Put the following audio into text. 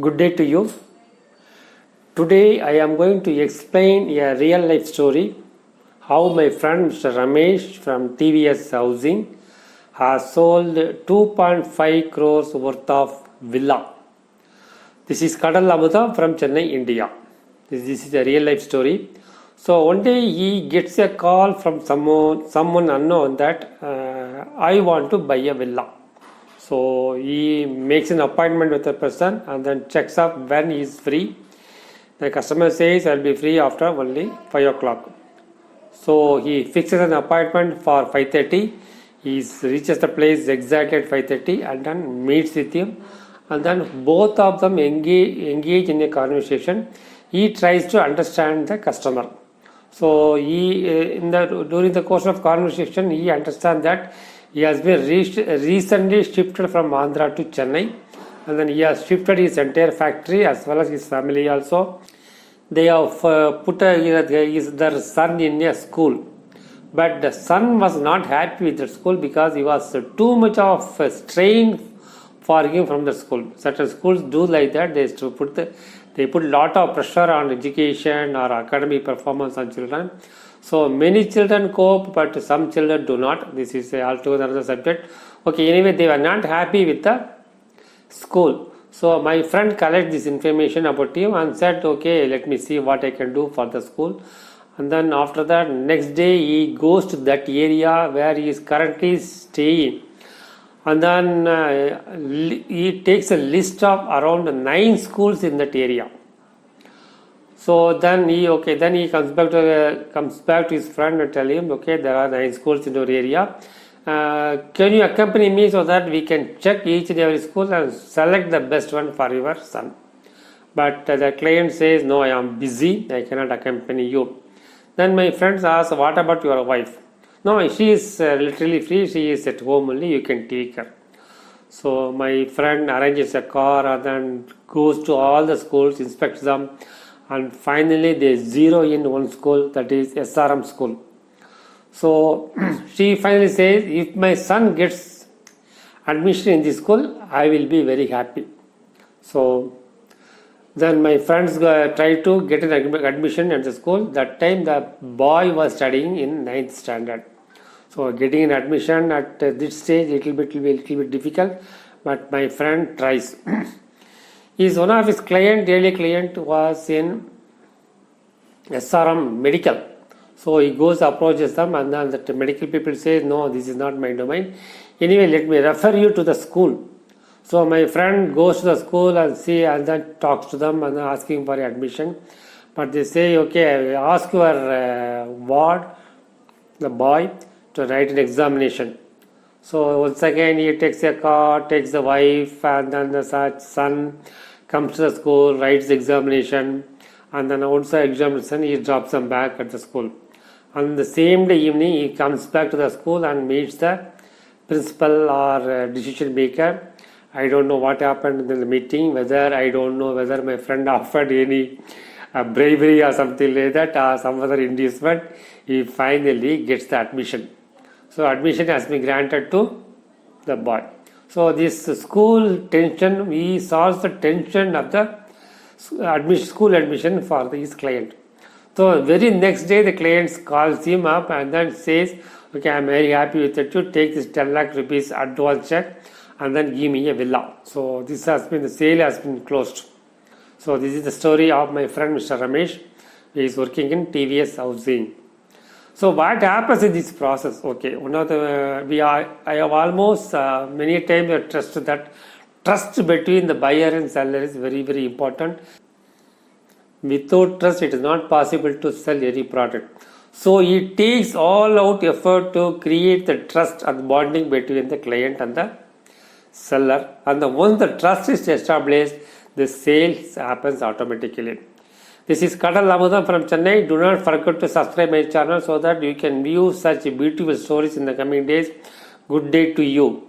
Good day to you. Today I am going to explain a real life story how my friend Mr. Ramesh from TVS Housing has sold 2.5 crores worth of villa. This is Kadal Abuda from Chennai, India. This is a real life story. So one day he gets a call from someone unknown that I want to buy a villa. So he makes an appointment with the person and then checks up when he is free. The customer says I'll be free after only 5 o'clock. So he fixes an appointment for 5:30. He reaches the place exactly at 5:30 and then meets with him. And then both of them engage in a conversation. He tries to understand the customer. So during the course of conversation, he understands that he has been recently shifted from Andhra to Chennai, and then he has shifted his entire factory as well as his family also. They have put their son in a school, but the son was not happy with the school because he was too much of a strain for him from the school. Certain schools do like that. They put a lot of pressure on education or academic performance on children. So many children cope, but some children do not. This is altogether another subject. Okay, anyway, they were not happy with the school. So my friend collected this information about him and said, okay, let me see what I can do for the school. And then after that, next day he goes to that area where he is currently staying. And then he takes a list of around 9 schools in that area. So then he comes back to his friend and tell him, okay, there are 9 schools in your area. Can you accompany me so that we can check each and every school and select the best one for your son? But the client says, no, I am busy, I cannot accompany you. Then my friends ask, what about your wife? No, she is literally free, she is at home only, you can take her. So my friend arranges a car and then goes to all the schools, inspects them, and finally they zero in one school, that is SRM school. So she finally says, if my son gets admission in this school, I will be very happy. So then my friends try to get an admission at the school. That time the boy was studying in 9th standard. So getting an admission at this stage it will be little bit difficult, but my friend tries. One of his early client was in SRM medical. So he approaches them, and then the medical people say, no, this is not my domain. Anyway, let me refer you to the school. So my friend goes to the school and then talks to them and asking for admission. But they say, okay, ask your ward, the boy, to write an examination. So once again he takes a car, takes the wife, and then the son comes to the school, writes the examination, and then once the examination he drops them back at the school. On the same day evening he comes back to the school and meets the principal or decision maker. I don't know what happened in the meeting, I don't know whether my friend offered any bravery or something like that or some other inducement. He finally gets the admission. So admission has been granted to the boy. So this school tension, he solves the tension of the school admission for his client. So very next day the client calls him up and then says, okay, I am very happy with it, to take this 10 lakh rupees advance check and then give me a villa. So the sale has been closed. So this is the story of my friend Mr. Ramesh. He is working in TVS Housing. So what happens in this process? Okay, I have almost many times stressed that trust between the buyer and seller is very, very important. Without trust, it is not possible to sell any product. So it takes all out effort to create the trust and bonding between the client and the seller. And once the trust is established, the sales happens automatically. This is Kadal Abuda from Chennai. Do not forget to subscribe my channel so that you can view such beautiful stories in the coming days. Good day to you.